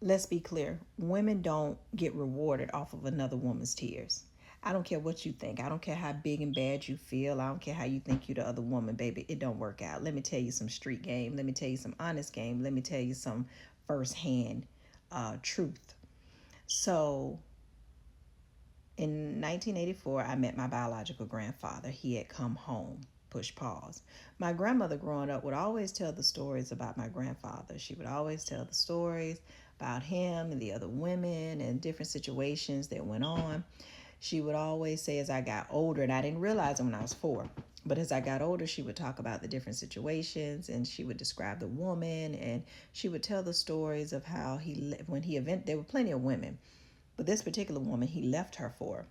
let's be clear, women don't get rewarded off of another woman's tears. I don't care what you think. I don't care how big and bad you feel. I don't care how you think you the other woman, baby. It don't work out. Let me tell you some street game. Let me tell you some honest game. Let me tell you some firsthand truth. So in 1984, I met my biological grandfather. He had come home. Push pause. My grandmother growing up would always tell the stories about my grandfather. She would always tell the stories about him and the other women and different situations that went on. She would always say as I got older, and I didn't realize it when I was 4, but as I got older, she would talk about the different situations and she would describe the woman and she would tell the stories of how when he event, there were plenty of women, but this particular woman he left her for.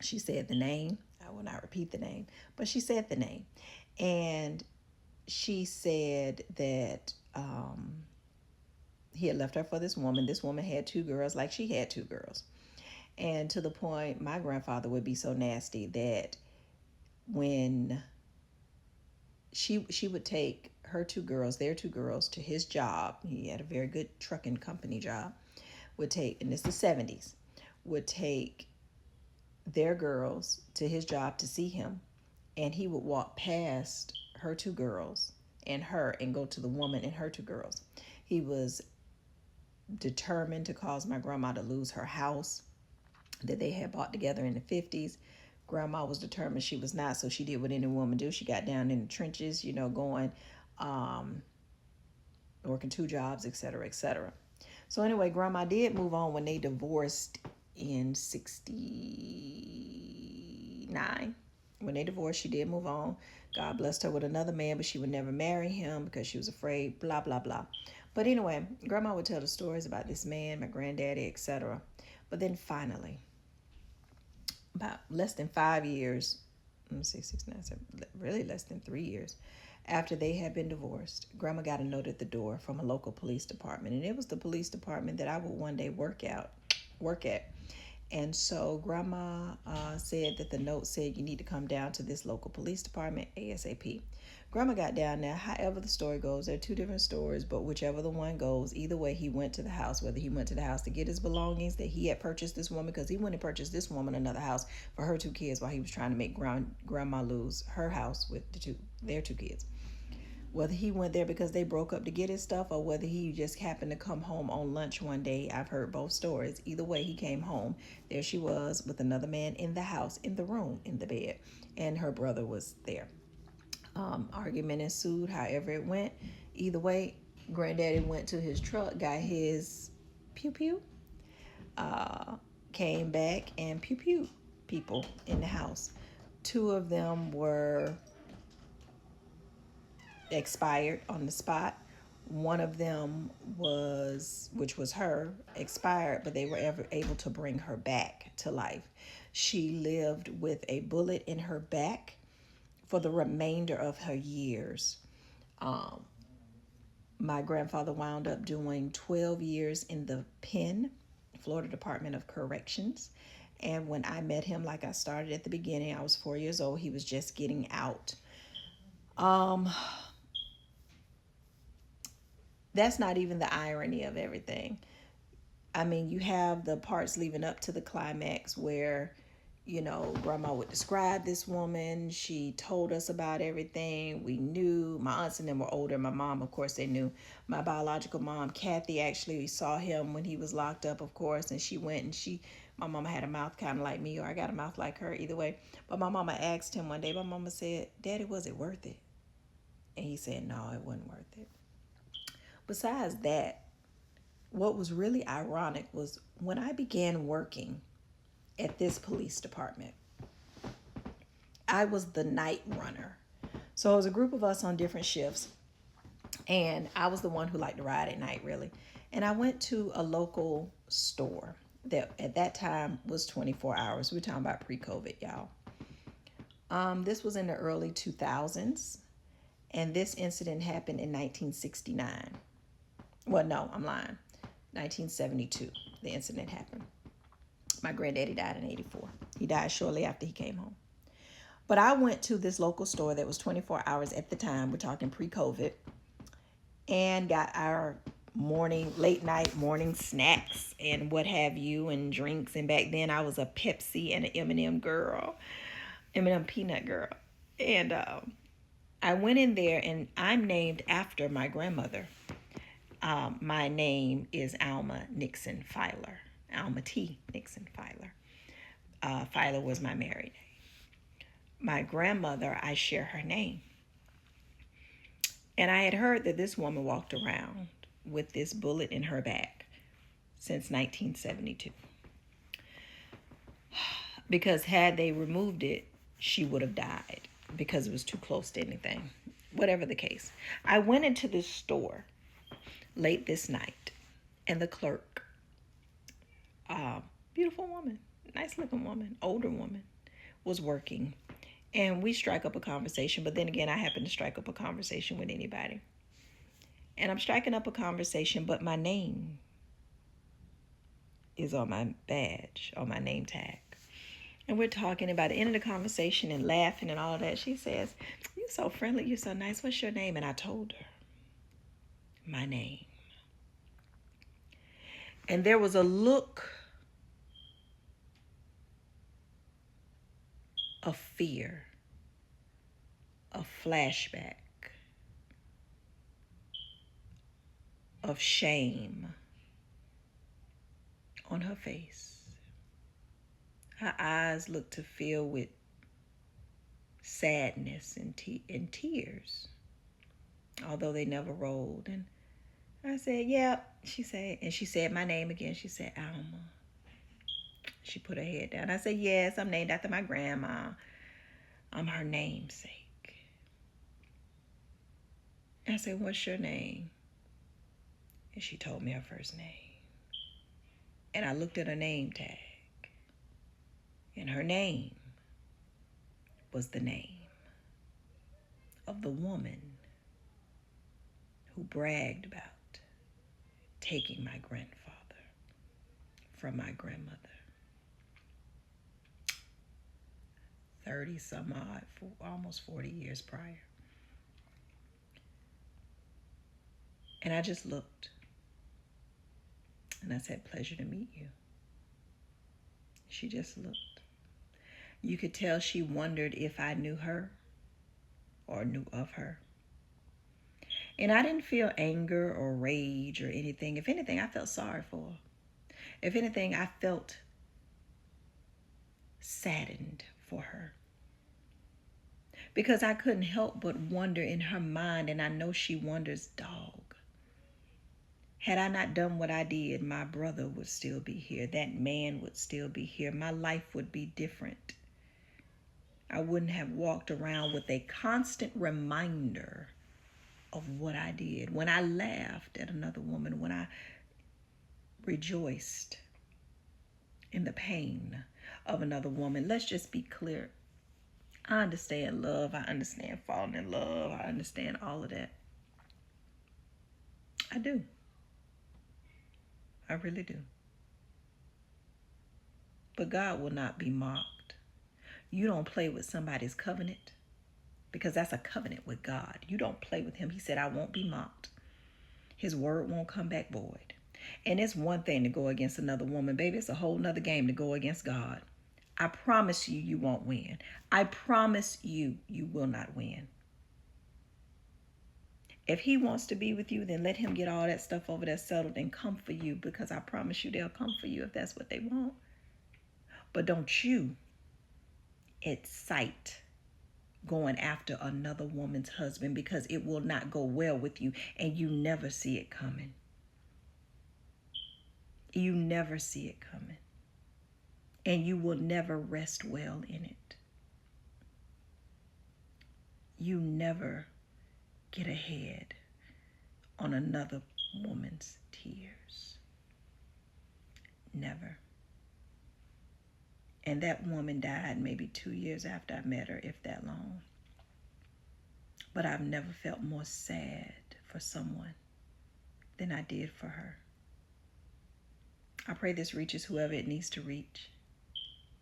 She said the name. I will not repeat the name, but she said the name. And she said that he had left her for this woman. This woman had 2 girls, like she had 2 girls. And to the point, my grandfather would be so nasty that when she would take her 2 girls, their 2 girls, to his job. He had a very good trucking company job. Would take, and it's the 70s, would take their girls to his job to see him, and he would walk past her 2 girls and her and go to the woman and her 2 girls. He was determined to cause my grandma to lose her house that they had bought together in the 50s. Grandma was determined she was not, so she did what any woman do. She got down in the trenches, going, working 2 jobs, etc., etc. So anyway, Grandma did move on when they divorced in 69. When they divorced, she did move on. God blessed her with another man, but she would never marry him because she was afraid, blah, blah, blah. But anyway, Grandma would tell the stories about this man, my granddaddy, etc. But then finally, about less than 5 years, let me see, 6, 9, 7, really less than 3 years after they had been divorced, Grandma got a note at the door from a local police department, and it was the police department that I would one day work at. And so Grandma said that the note said you need to come down to this local police department ASAP. Grandma got down there. However the story goes, there are 2 different stories, but whichever the one goes, either way, he went to the house. Whether he went to the house to get his belongings that he had purchased this woman, because he went and purchased this woman another house for her 2 kids while he was trying to make Grandma lose her house with their 2 kids. Whether he went there because they broke up to get his stuff or whether he just happened to come home on lunch one day, I've heard both stories. Either way, he came home. There she was with another man in the house, in the room, in the bed, and her brother was there. Argument ensued, however it went. Either way, Granddaddy went to his truck, got his pew pew, came back and pew pew people in the house. 2 of them were expired on the spot. One of them which was her, expired, but they were ever able to bring her back to life. She lived with a bullet in her back for the remainder of her years. My grandfather wound up doing 12 years in the pen, Florida Department of Corrections. And when I met him, like I started at the beginning, I was 4 years old. He was just getting out. That's not even the irony of everything. I mean, you have the parts leading up to the climax where, Grandma would describe this woman. She told us about everything. We knew. My aunts and them were older. My mom, of course, they knew. My biological mom, Kathy, actually saw him when he was locked up, of course, and she went and my mama had a mouth kind of like me, or I got a mouth like her, either way. But my mama asked him one day, my mama said, Daddy, was it worth it? And he said, no, it wasn't worth it. Besides that, what was really ironic was when I began working at this police department, I was the night runner. So it was a group of us on different shifts, and I was the one who liked to ride at night, really. And I went to a local store that at that time was 24 hours. We're talking about pre-COVID, y'all. This was in the early 2000s, and this incident happened in 1969. Well, no, I'm lying. 1972, the incident happened. My granddaddy died in 84. He died shortly after he came home. But I went to this local store that was 24 hours at the time. We're talking pre-COVID. And got our late night morning snacks and what have you, and drinks. And back then I was a Pepsi and an M&M girl, M&M peanut girl. And I went in there, and I'm named after my grandmother. My name is Alma Nixon Filer. Alma T. Nixon Filer. Filer was my married name. My grandmother, I share her name. And I had heard that this woman walked around with this bullet in her back since 1972. Because had they removed it, she would have died because it was too close to anything. Whatever the case. I went into this store late this night, and the clerk, beautiful woman, nice looking woman, older woman, was working. And we strike up a conversation, but then again, I happen to strike up a conversation with anybody. And I'm striking up a conversation, but my name is on my badge, on my name tag. And we're talking about the end of the conversation and laughing and all that. She says, "You're so friendly, you're so nice. What's your name?" And I told her my name. And there was a look of fear, a flashback, of shame on her face. Her eyes looked to fill with sadness and tears, although they never rolled. And I said, "Yep." She said my name again. She said, "Alma." She put her head down. I said, "Yes, I'm named after my grandma. I'm her namesake." I said, "What's your name?" And she told me her first name. And I looked at her name tag. And her name was the name of the woman who bragged about taking my grandfather from my grandmother 30 some odd, almost 40 years prior. And I just looked. And I said, "Pleasure to meet you." She just looked. You could tell she wondered if I knew her or knew of her. And I didn't feel anger or rage or anything. If anything, I felt sorry for her. If anything, I felt saddened for her. Because I couldn't help but wonder in her mind, and I know she wonders, dog, had I not done what I did, my brother would still be here. That man would still be here. My life would be different. I wouldn't have walked around with a constant reminder of what I did. When I laughed at another woman, when I rejoiced in the pain of another woman. Let's just be clear. I understand love. I understand falling in love. I understand all of that. I do. I really do. But God will not be mocked. You don't play with somebody's covenant, because that's a covenant with God. You don't play with him. He said, "I won't be mocked. His word won't come back void." And it's one thing to go against another woman, baby. It's a whole nother game to go against God. I promise you, you won't win. I promise you, you will not win. If he wants to be with you, then let him get all that stuff over there settled and come for you, because I promise you they'll come for you if that's what they want. But don't you excite going after another woman's husband, because it will not go well with you, and you never see it coming. You never see it coming. And you will never rest well in it. You never get ahead on another woman's tears. Never. And that woman died maybe 2 years after I met her, if that long. But I've never felt more sad for someone than I did for her. I pray this reaches whoever it needs to reach.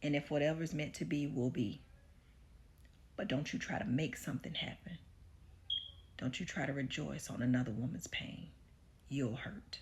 And if whatever's meant to be will be. But don't you try to make something happen. Don't you try to rejoice on another woman's pain. you'll hurt.